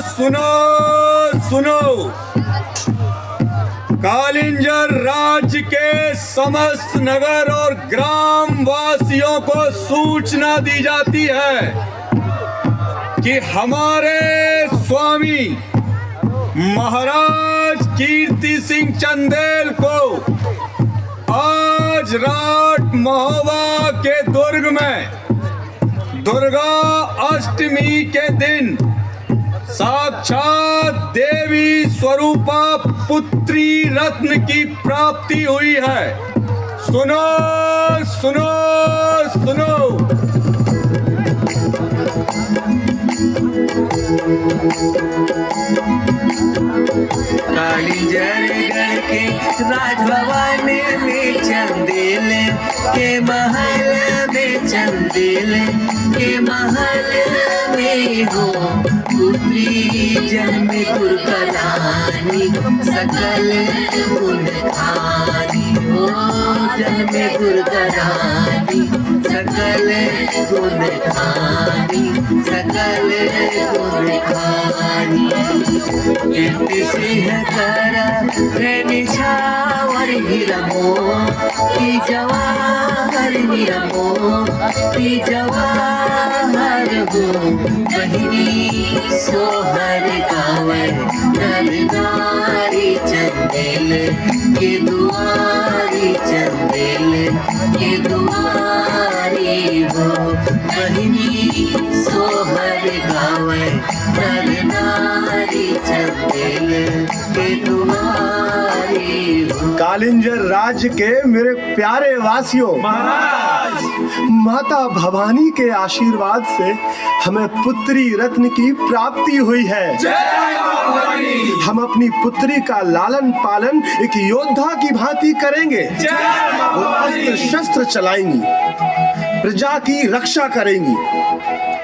सुनो सुनो, कालिंजर राज्य के समस्त नगर और ग्राम वासियों को सूचना दी जाती है कि हमारे स्वामी महाराज कीर्ति सिंह चंदेल को आज रात महोबा के दुर्ग में दुर्गा अष्टमी के दिन साक्षात देवी स्वरूपा पुत्री रत्न की प्राप्ति हुई है। सुनो सुनो सुनो, कालिंजर गढ़ के राजभवन में चंदेल के महल में, चंदेल के महल में हो पुत्री जन्म दुर्गा रानी, सकल गुण खानी हो जन्म दुर्गा रानी, सकल गुण खानी, सकल गुण खानी। कीर्ति सिंह कर है निछावर हिरमो की जवाहर हिरमो की जवाहर हो, बहिनी सोहर गावर नर नारी चंदेल के दुआरी, चंदेल के दुआरी हो, बहिनी सोहर गावर नर नारी चंदेल के दुआरी हो। कालिंजर राज्य के मेरे प्यारे वासियों, महाराज माता भवानी के आशीर्वाद से हमें पुत्री रत्न की प्राप्ति हुई है। हम अपनी पुत्री का लालन पालन एक योद्धा की भांति करेंगे। वो अस्त्र शस्त्र चलाएंगी, प्रजा की रक्षा करेंगी,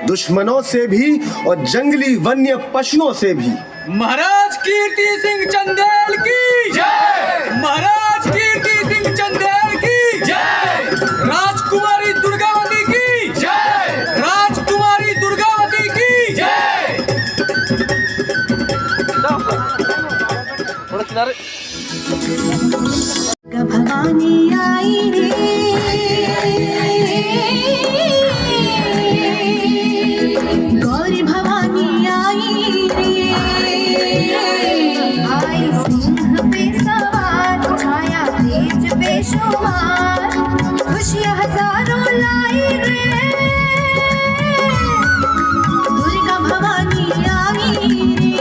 दुश्मनों से भी और जंगली वन्य पशुओं से भी। महाराज कीर्ति सिंह चंदेल की जय, महाराज कीर्ति सिंह चंदेल की जय, राजकुमारी दुर्गावती की जय, राजकुमारी दुर्गावती की जय। भवानी आई रे, गौरी भवानी आई रे, आई सिंह पे सवार, छाया तेज बेशुमार, खुशियां हजारों लाई रे, दुर्गा भवानी आई रे।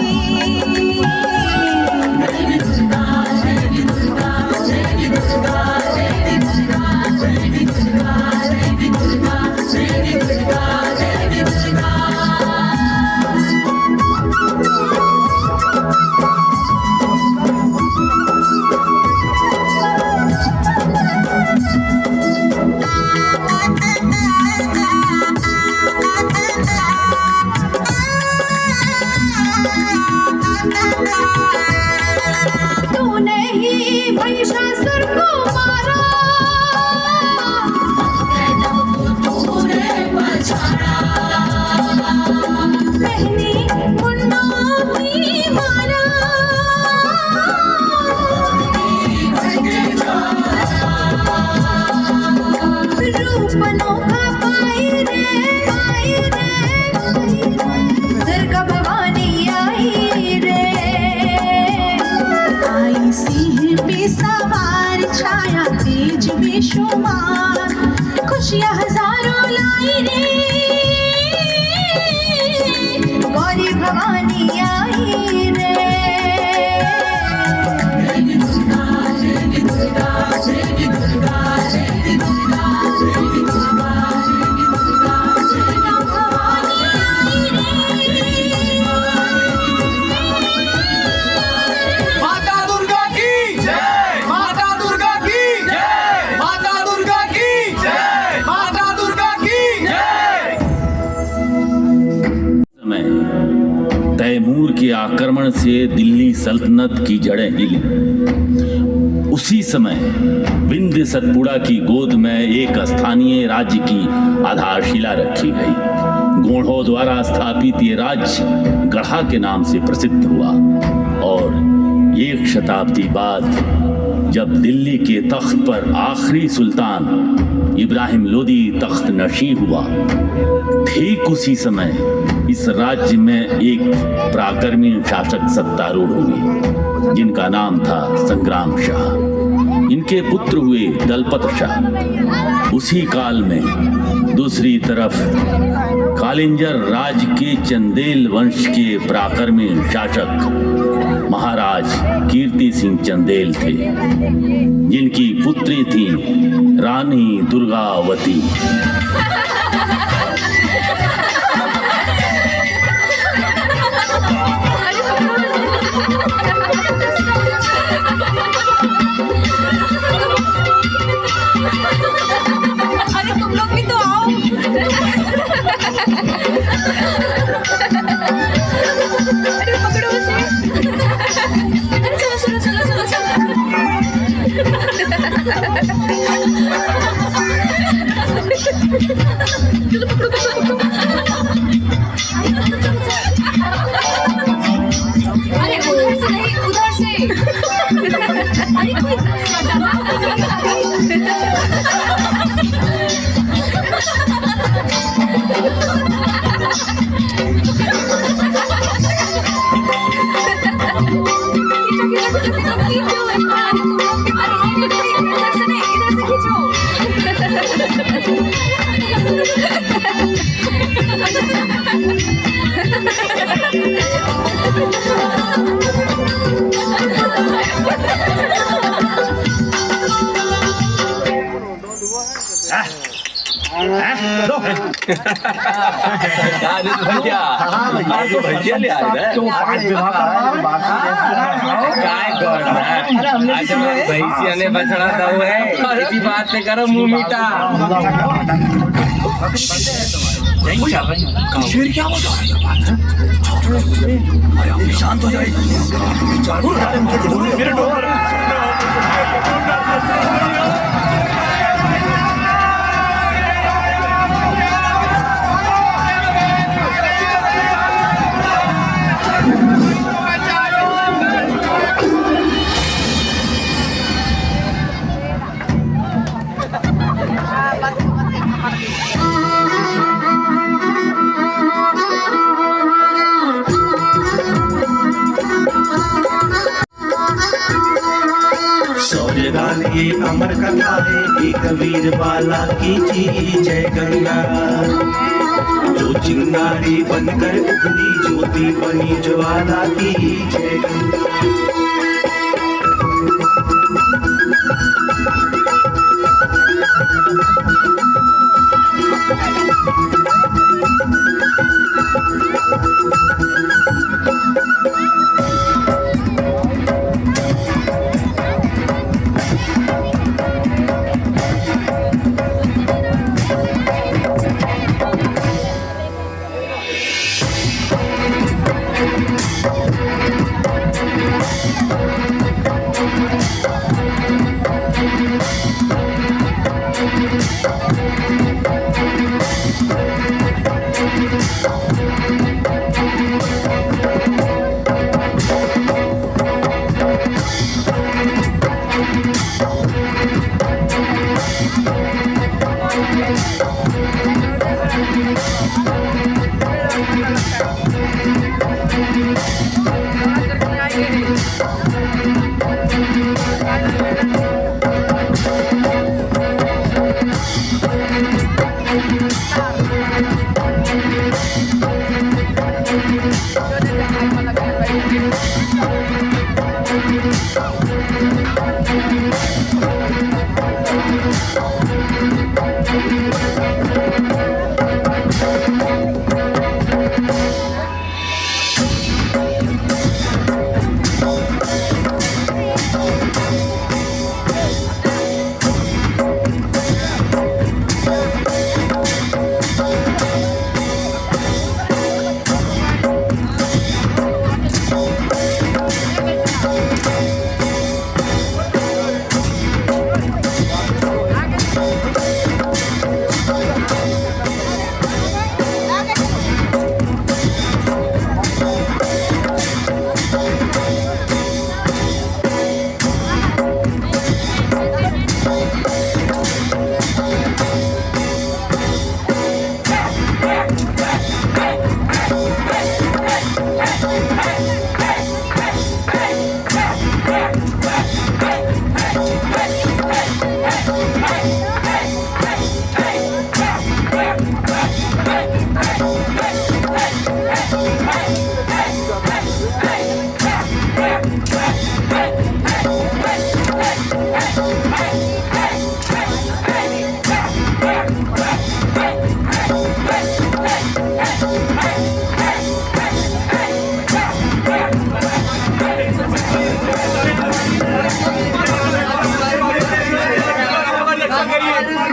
तूने ही महिषासुर को मारा, पहनी मुंडों भी मारा, रूप अनोखा पाई रे, दुर्गा भवानी आई रे, आई सिंह पे सवार, छाया तेज बेशुमार, खुशियां हजारों लाई रे, गौरी भवानी आई रे। माता दुर्गा की जय, माता दुर्गा की जय, माता दुर्गा की जय, माता दुर्गा की जय। समय तैमूर के आक्रमण से दिल्ली सल्तनत की जड़ें हिली। उसी समय विंध्य सतपुड़ा की गोद में एक स्थानीय राज्य की आधारशिला रखी गई। गोढ़ों द्वारा स्थापित ये राज्य गढ़ा के नाम से प्रसिद्ध हुआ और 1 शताब्दी बाद जब दिल्ली के तख्त पर आखिरी सुल्तान इब्राहिम लोदी तख्त नशी हुआ, ठीक उसी समय इस राज्य में एक पराक्रमी शासक सत्तारूढ़ हुए जिनका नाम था संग्राम शाह। इनके पुत्र हुए दलपत शाह। उसी काल में दूसरी तरफ कालिंजर राज के चंदेल वंश के पराक्रमी शासक महाराज कीर्ति सिंह चंदेल थे, जिनकी पुत्री थी रानी दुर्गावती। अरे तुम लोग भी तो आओ। अरे पकड़ो उसे। अरे चलो चलो चलो चलो चलो पकड़ो पकड़ो। अरे उधर से नहीं, उधर से। अरे कोई भैया ले आए भैंसिया ने बछड़ा दो है, इसी बात पे करो मुंह मीठा। क्या हो शांत हो ये अमर कथा है एक वीर बाला की जी जय गंगा। जो चिंगारी बनकर उगली ज्योति बनी ज्वाला की जय गंगा।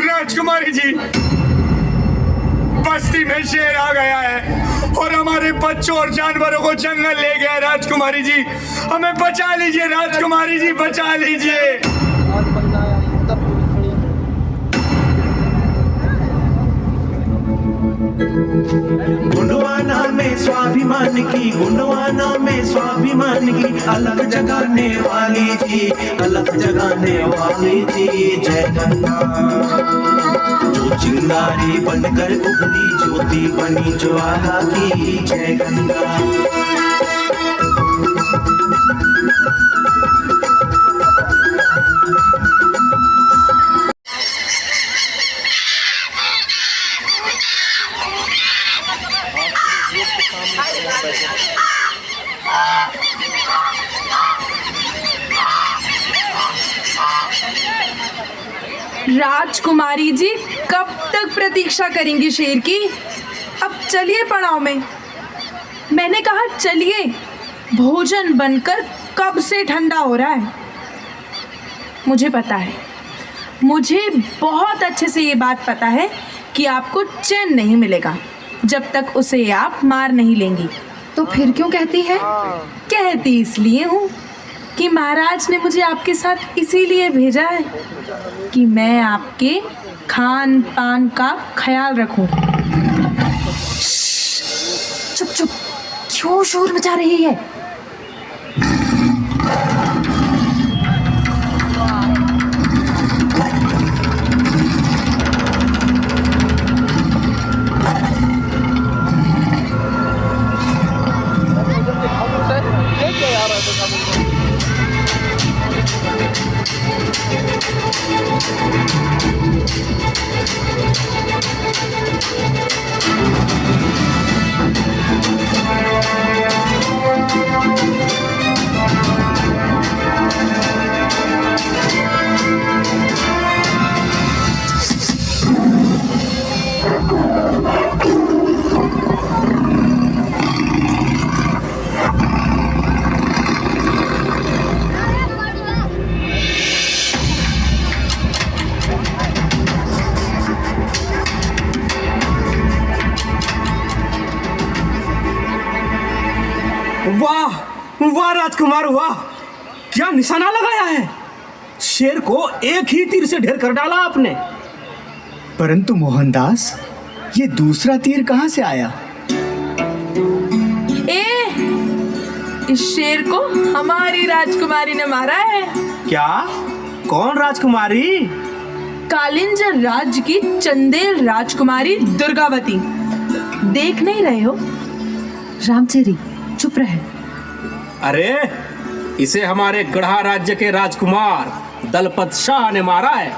राजकुमारी जी, बस्ती में शेर आ गया है और हमारे बच्चों और जानवरों को जंगल ले गया। राजकुमारी जी, हमें बचा लीजिए। राजकुमारी जी, बचा लीजिए। गुंडवाना में स्वाभिमान की, गुंडवाना में स्वाभिमान की, अलग जगाने वाली जी, अलग जगाने वाली जी, जय गंगा। जो चिंगारी बनकर उभरी, ज्योति बनी ज्वाला की, जय गंगा। राजकुमारी जी कब तक प्रतीक्षा करेंगी शेर की? अब चलिए पड़ाव में। मैंने कहा चलिए, भोजन बनकर कब से ठंडा हो रहा है। मुझे पता है, मुझे बहुत अच्छे से ये बात पता है कि आपको चैन नहीं मिलेगा जब तक उसे आप मार नहीं लेंगी। तो फिर क्यों कहती है? कहती इसलिए हूँ कि महाराज ने मुझे आपके साथ इसीलिए भेजा है कि मैं आपके खान पान का ख्याल रखूं। चुप चुप, क्यों शोर मचा रही है? वाह वाह राजकुमार, वाह, क्या निशाना लगाया है। शेर को एक ही तीर से ढेर कर डाला आपने। परंतु मोहनदास, ये दूसरा तीर कहाँ से आया? इस शेर को हमारी राजकुमारी ने मारा है। क्या? कौन राजकुमारी? कालिंजर राज्य की चंदेल राजकुमारी दुर्गावती। देख नहीं रहे हो? रामचेरी, चुप रहे। अरे, इसे हमारे गढ़ा राज्य के राजकुमार दलपत शाह ने मारा है।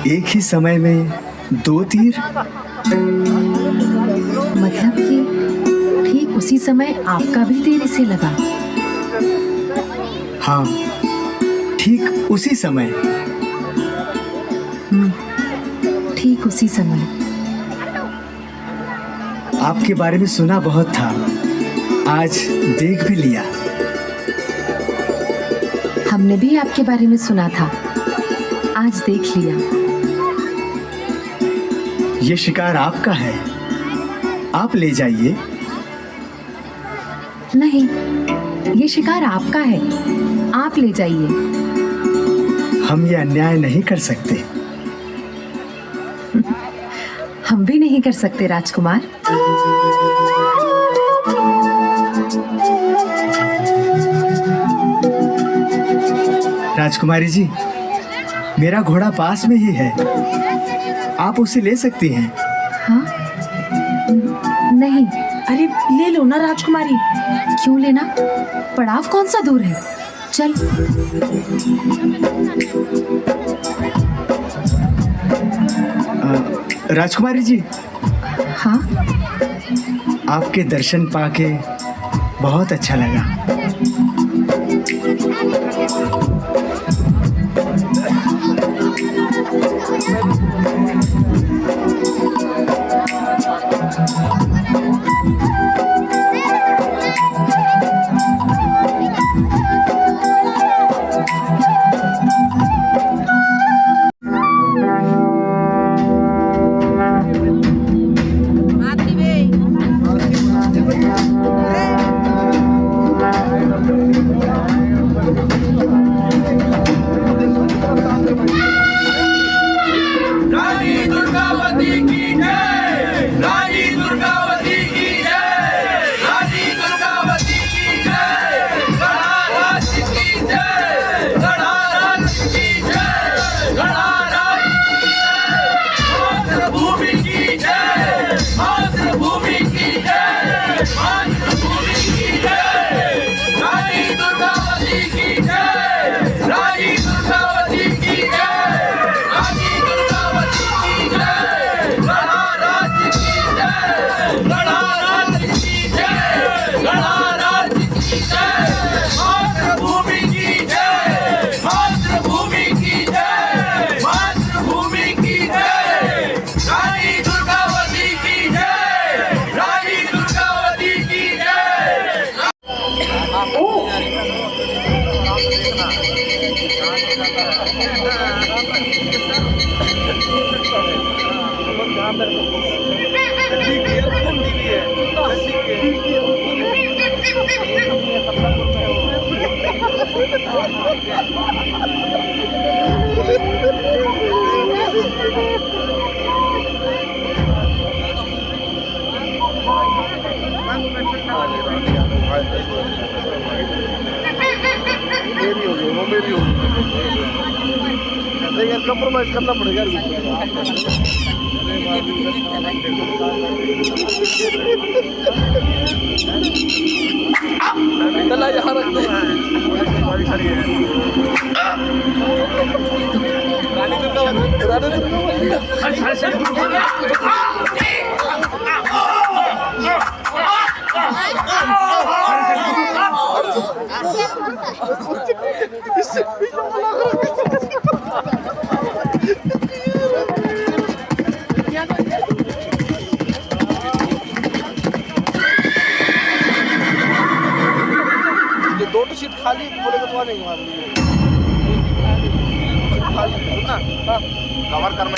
एक ही समय में दो तीर? मतलब कि ठीक उसी समय आपका भी तीर इसे लगा? हाँ, ठीक उसी समय। ठीक उसी समय। आपके बारे में सुना बहुत था, आज देख भी लिया। हमने भी आपके बारे में सुना था, आज देख लिया। ये शिकार आपका है, आप ले जाइए। नहीं, ये शिकार आपका है, आप ले जाइए। हम ये अन्याय नहीं कर सकते। हम भी नहीं कर सकते राजकुमार। राजकुमारी जी, मेरा घोड़ा पास में ही है, आप उसे ले सकती हैं। हाँ? नहीं। अरे ले लो ना राजकुमारी। क्यों लेना? पड़ाव कौन सा दूर है, चल। राजकुमारी जी। हाँ? आपके दर्शन पाके बहुत अच्छा लगा। कंप्रोमाइज करना पड़ेगा। यहाँ रख दे। दो तो सीट खाली बोलेगा तो नहीं खाली सुनना कवर करना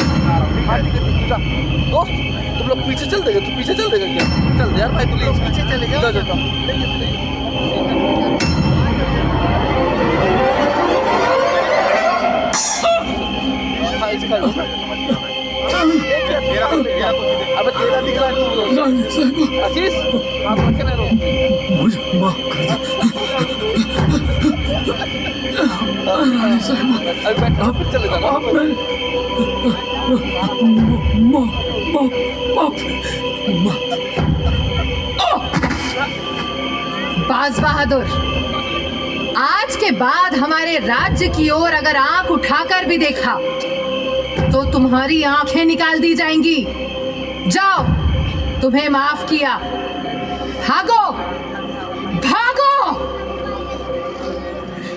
दोस्त तुम लोग पीछे चल देगा, तू पीछे चल देगा क्या? चल यार भाई तू पीछे चलेगा। अब तेरा दिख रहा है आशीष, आप रखे ना रो। मुझे माफ कर दो। अरे बैठ आप चले जाना। बाज बहादुर, आज के बाद हमारे राज्य की ओर अगर आंख उठाकर भी देखा तो तुम्हारी आंखें निकाल दी जाएंगी। जाओ, तुम्हें माफ किया, भागो भागो।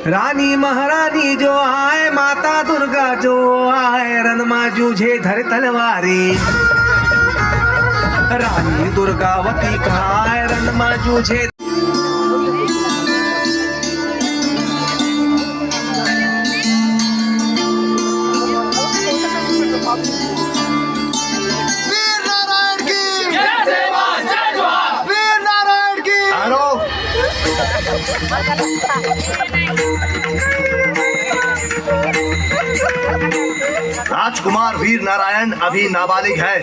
रानी महारानी जो आए, माता दुर्गा जो आए, रणमा जूझे धर तलवारी। रानी दुर्गावती कहाँ आए, रणमा जूझे। राजकुमार वीर नारायण अभी नाबालिग है,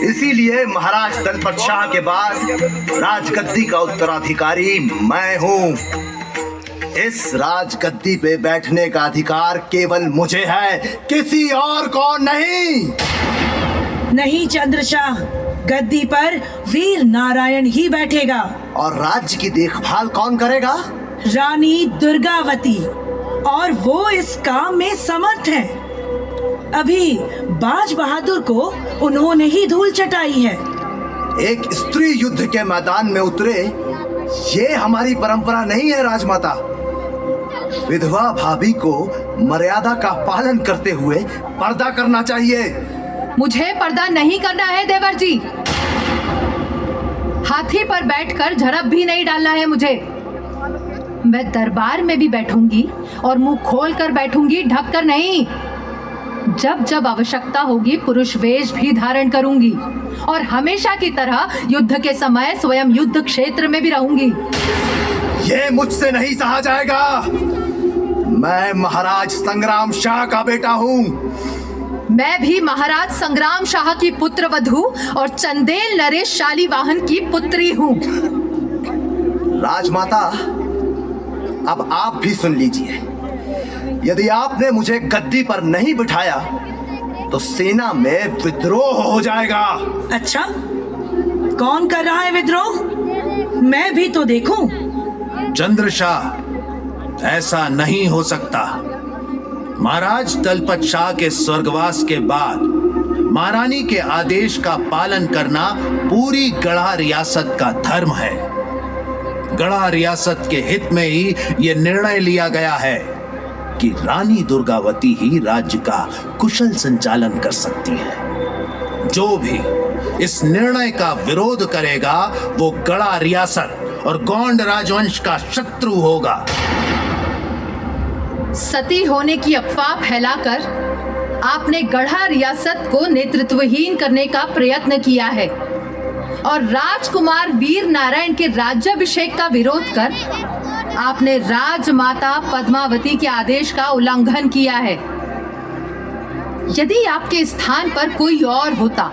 इसीलिए महाराज दलपत शाह के बाद राजगद्दी का उत्तराधिकारी मैं हूँ। इस राजगद्दी पे बैठने का अधिकार केवल मुझे है, किसी और को नहीं। नहीं चंद्रशाह, गद्दी पर वीर नारायण ही बैठेगा। और राज्य की देखभाल कौन करेगा? रानी दुर्गावती, और वो इस काम में समर्थ है। अभी बाज बहादुर को उन्होंने ही धूल चटाई है। एक स्त्री युद्ध के मैदान में उतरे, ये हमारी परंपरा नहीं है राजमाता। विधवा भाभी को मर्यादा का पालन करते हुए पर्दा करना चाहिए। मुझे पर्दा नहीं करना है देवर जी। हाथी पर बैठकर झड़प भी नहीं डालना है मुझे। मैं दरबार में भी बैठूंगी और मुंह खोल कर बैठूंगी, ढक कर नहीं। जब जब आवश्यकता होगी पुरुष वेश भी धारण करूंगी और हमेशा की तरह युद्ध के समय स्वयं युद्ध क्षेत्र में भी रहूंगी। ये मुझसे नहीं सहा जाएगा। मैं महाराज संग्राम शाह का बेटा हूँ। मैं भी महाराज संग्राम शाह की पुत्र वधू और चंदेल नरेश शालीवाहन की पुत्री हूँ। राजमाता, अब आप भी सुन लीजिए। यदि आपने मुझे गद्दी पर नहीं बिठाया तो सेना में विद्रोह हो जाएगा। अच्छा, कौन कर रहा है विद्रोह? मैं भी तो देखूं। चंद्रशाह, ऐसा नहीं हो सकता। महाराज दलपत शाह के स्वर्गवास के बाद महारानी के आदेश का पालन करना पूरी गढ़ा रियासत का धर्म है। गढ़ा रियासत के हित में ही यह निर्णय लिया गया है कि रानी दुर्गावती ही राज्य का कुशल संचालन कर सकती है। जो भी इस निर्णय का विरोध करेगा वो गढ़ा रियासत और गोंड राजवंश का शत्रु होगा। सती होने की अफवाह फैलाकर आपने गढ़ा रियासत को नेतृत्वहीन करने का प्रयत्न किया है और राजकुमार वीर नारायण के राज्याभिषेक का विरोध कर आपने राजमाता पद्मावती के आदेश का उल्लंघन किया है। यदि आपके स्थान पर कोई और होता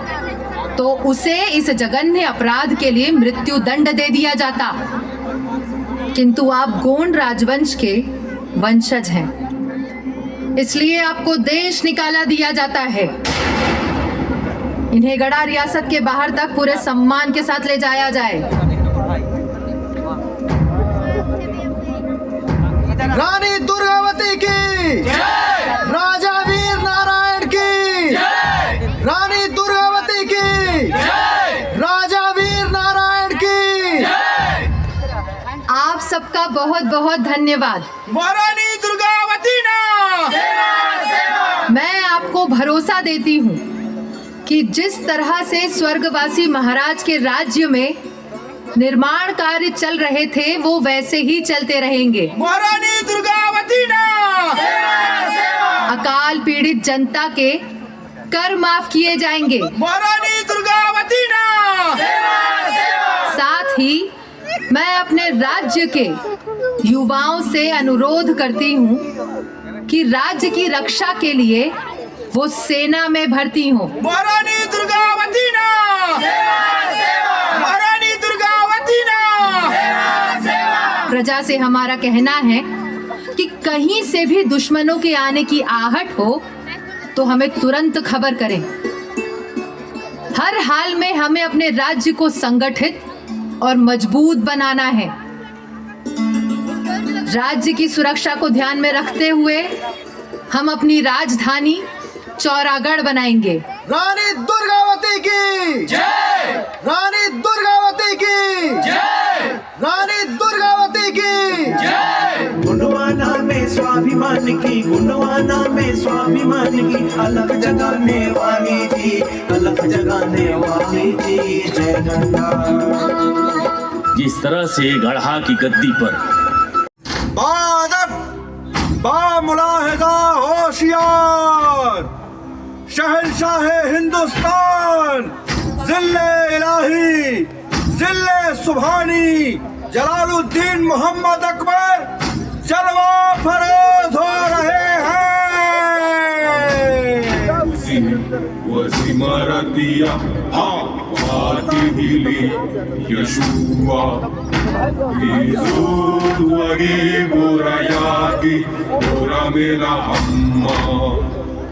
तो उसे इस जघन्य अपराध के लिए मृत्यु दंड दे दिया जाता, किंतु आप गोंड राजवंश के वंशज हैं, इसलिए आपको देश निकाला दिया जाता है। इन्हें गढ़ा रियासत के बाहर तक पूरे सम्मान के साथ ले जाया जाए। रानी दुर्गावती की जय, राजा वीर नारायण की जय, रानी दुर्गावती की जय, राजा वीर नारायण की जय। आप सबका बहुत बहुत धन्यवाद। महारानी दुर्गावती ना मैं आपको भरोसा देती हूँ कि जिस तरह से स्वर्गवासी महाराज के राज्य में निर्माण कार्य चल रहे थे वो वैसे ही चलते रहेंगे। महारानी दुर्गावती ना अकाल पीड़ित जनता के कर माफ किए जाएंगे। महारानी दुर्गावती ना साथ ही मैं अपने राज्य के युवाओं से अनुरोध करती हूँ कि राज्य की रक्षा के लिए वो सेना में भर्ती हो। महारानी दुर्गावती ना महारानी दुर्गावती ना। प्रजा से हमारा कहना है कि कहीं से भी दुश्मनों के आने की आहट हो तो हमें तुरंत खबर करें। हर हाल में हमें अपने राज्य को संगठित और मजबूत बनाना है। राज्य की सुरक्षा को ध्यान में रखते हुए हम अपनी राजधानी चौरागढ़ बनाएंगे। रानी दुर्गावती की जय, रानी दुर्गावती की जय, रानी दुर्गावती की जय। गुणवाना में स्वाभिमान की, गुणवाना में स्वाभिमान की, अलग जगाने वाली जी, अलग जगाने वाली जी, जय गंगा। जिस तरह से गढ़ा की गद्दी पर बामुलाहिदा होशियार शहंशाह हिंदुस्तान जिल्ले इलाही जिल्ले सुभानी जलालुद्दीन मोहम्मद अकबर जलवा फरोज हो रहे हैं। वसी मारा दिया हाँ Fatihili Yeshua Jesus wagi borayaki boramela hamma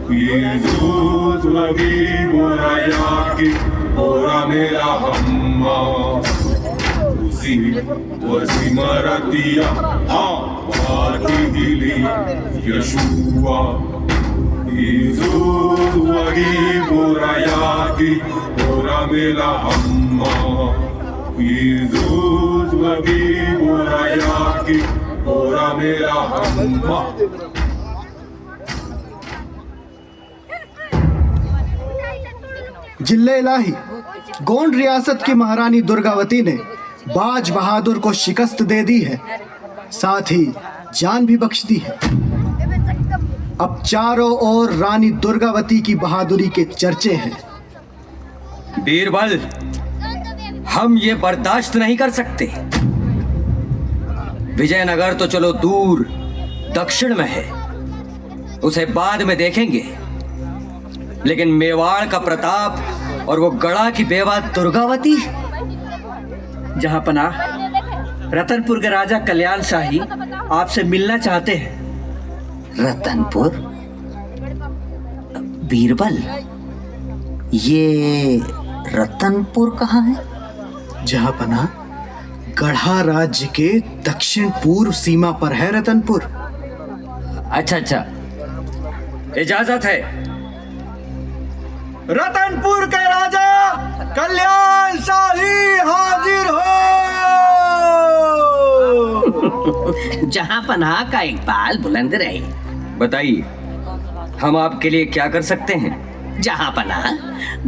Jesus wagi borayaki boramela hamma usi wasimaratia ha Fatihili Yeshua Jesus wagi borayaki boramela hamma Jesus wagi borayaki boramela hamma जिल्ले इलाही गोंड रियासत की महारानी दुर्गावती ने बाज बहादुर को शिकस्त दे दी है, साथ ही जान भी बख्श दी है। अब चारों ओर रानी दुर्गावती की बहादुरी के चर्चे हैं। बीरबल, हम ये बर्दाश्त नहीं कर सकते। विजयनगर तो चलो दूर दक्षिण में है, उसे बाद में देखेंगे, लेकिन मेवाड़ का प्रताप और वो गढ़ा की बेवा दुर्गावती। जहां पनाह रतनपुर के राजा कल्याण शाही आपसे मिलना चाहते हैं। रतनपुर? बीरबल, ये रतनपुर कहाँ है? जहां पनाह गढ़ा राज्य के दक्षिण पूर्व सीमा पर है रतनपुर। अच्छा अच्छा, इजाजत है। रतनपुर के राजा कल्याण शाही हाजिर हो। जहां पनाह का इकबाल बुलंद रहे। बताइए, हम आपके लिए क्या कर सकते हैं? जहां पनाह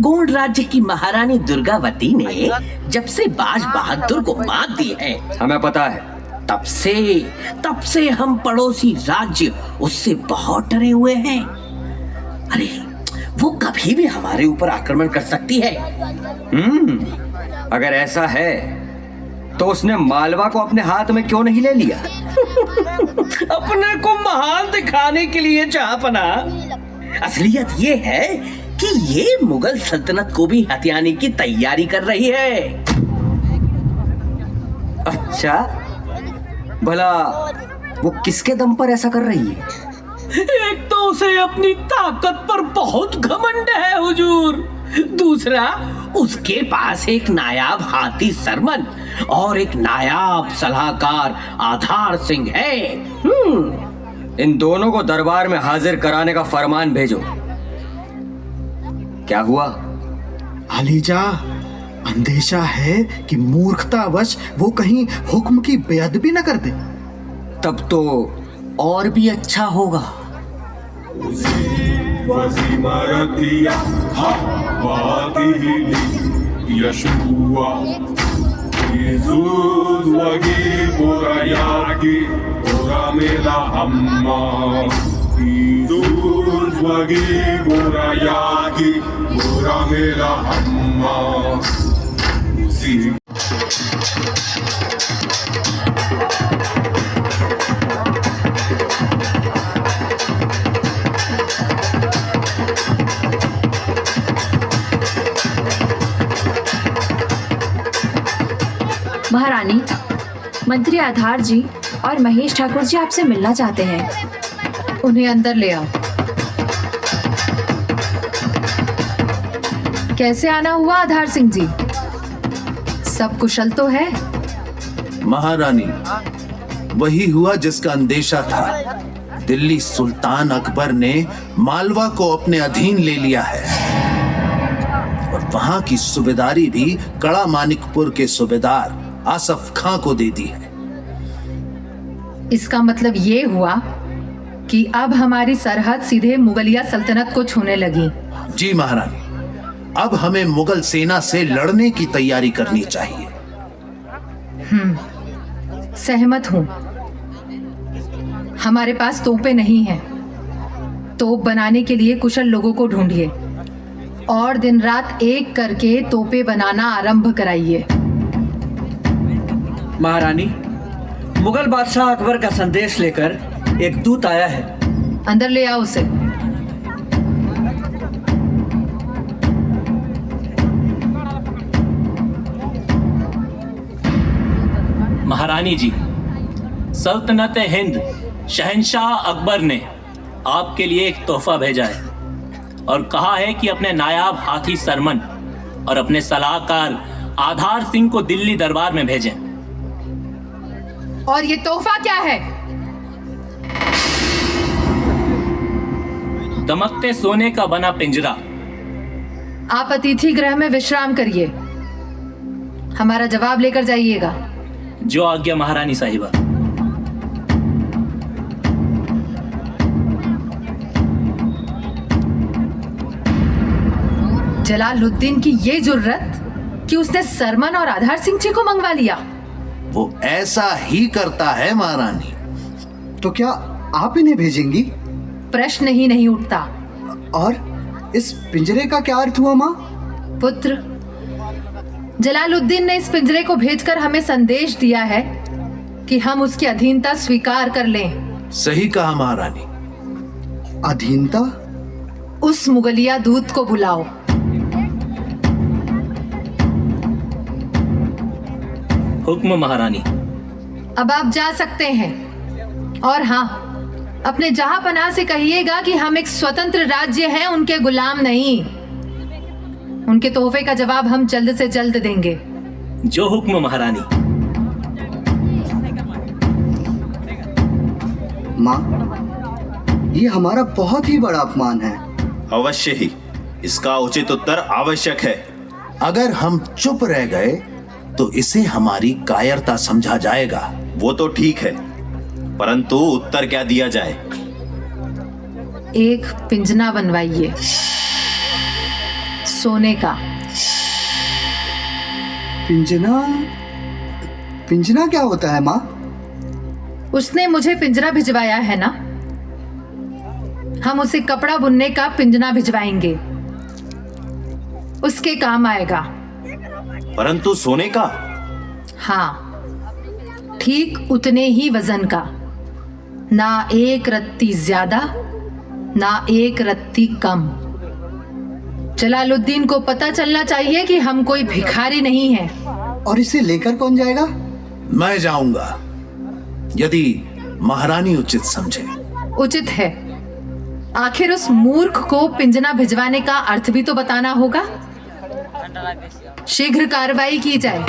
गोंड राज्य की महारानी दुर्गावती ने जब से बाज बहादुर को मात दी है, हमें पता है, तब से हम पड़ोसी राज्य उससे बहुत डरे हुए हैं। अरे वो कभी भी हमारे ऊपर आक्रमण कर सकती है। अगर ऐसा है तो उसने मालवा को अपने हाथ में क्यों नहीं ले लिया? अपने को महान दिखाने के लिए जहांपना। असलियत ये है कि ये मुगल सल्तनत को भी हथियाने की तैयारी कर रही है। अच्छा, भला वो किसके दम पर ऐसा कर रही है? एक तो उसे अपनी ताकत पर बहुत घमंड है हुजूर, दूसरा उसके पास एक नायाब हाथी सरमन और एक नायाब सलाहकार आधार सिंह है। इन दोनों को दरबार में हाजिर कराने का फरमान भेजो। क्या हुआ? अलीजा, अंदेशा है कि मूर्खतावश वो कहीं हुक्म की बेअदबी न कर दे। तब तो और भी अच्छा होगा। Wasimaratia ha Fatihili Yeshua Jesus wagi borayaki boramela hamma Jesus wagi borayaki boramela hamma महारानी, मंत्री आधार जी और महेश ठाकुर जी आपसे मिलना चाहते हैं। उन्हें अंदर ले आओ। कैसे आना हुआ आधार सिंह जी? सब कुशल तो है? महारानी, वही हुआ जिसका अंदेशा था। दिल्ली सुल्तान अकबर ने मालवा को अपने अधीन ले लिया है और वहां की सूबेदारी भी कड़ा मानिकपुर के सूबेदार आसफ खां को दे दी है। इसका मतलब ये हुआ कि अब हमारी सरहद सीधे मुगलिया सल्तनत को छूने लगी। जी महारानी, अब हमें मुगल सेना से लड़ने की तैयारी करनी चाहिए। सहमत हूं। हमारे पास तोपें नहीं हैं। तोप बनाने के लिए कुशल लोगों को ढूंढिए और दिन रात एक करके तोपें बनाना आरंभ कराइए। महारानी, मुगल बादशाह अकबर का संदेश लेकर एक दूत आया है। अंदर ले आओ उसे। रानी जी, सल्तनत हिंद शहंशाह अकबर ने आपके लिए एक तोहफा भेजा है और कहा है कि अपने नायाब हाथी सरमन और अपने सलाहकार आधार सिंह को दिल्ली दरबार में भेजें। और ये तोहफा क्या है? दमकते सोने का बना पिंजरा। आप अतिथि गृह में विश्राम करिए, हमारा जवाब लेकर जाइएगा। जो आज्ञा महारानी साहिबा। जलालुद्दीन की ये जुर्रत कि उसने सरमन और आधार सिंह जी को मंगवा लिया। वो ऐसा ही करता है महारानी। तो क्या आप इन्हें भेजेंगी? प्रश्न ही नहीं उठता। और इस पिंजरे का क्या अर्थ हुआ माँ? पुत्र, जलालुद्दीन ने इस पिंजरे को भेजकर हमें संदेश दिया है कि हम उसकी अधीनता स्वीकार कर लें। सही कहा महारानी। अधीनता? उस मुगलिया दूत को बुलाओ। हुक्म महारानी। अब आप जा सकते हैं। और हाँ, अपने जहांपनाह से कहिएगा कि हम एक स्वतंत्र राज्य हैं, उनके गुलाम नहीं। उनके तोहफे का जवाब हम जल्द से जल्द देंगे। जो हुक्म महारानी। माँ, ये हमारा बहुत ही बड़ा अपमान है। अवश्य ही, इसका उचित उत्तर आवश्यक है। अगर हम चुप रह गए तो इसे हमारी कायरता समझा जाएगा। वो तो ठीक है, परंतु उत्तर क्या दिया जाए? एक पिंजना बनवाइए, सोने का। पिंजना? पिंजना क्या होता है माँ? उसने मुझे पिंजरा भिजवाया है ना, हम उसे कपड़ा बुनने का पिंजना भिजवाएंगे, उसके काम आएगा। परंतु सोने का? हाँ, ठीक उतने ही वजन का, ना एक रत्ती ज्यादा ना एक रत्ती कम। जलालुद्दीन को पता चलना चाहिए कि हम कोई भिखारी नहीं हैं। और इसे लेकर कौन जाएगा? मैं जाऊंगा, यदि महारानी उचित समझे। उचित है। आखिर उस मूर्ख को पिंजना भिजवाने का अर्थ भी तो बताना होगा। शीघ्र कार्रवाई की जाए।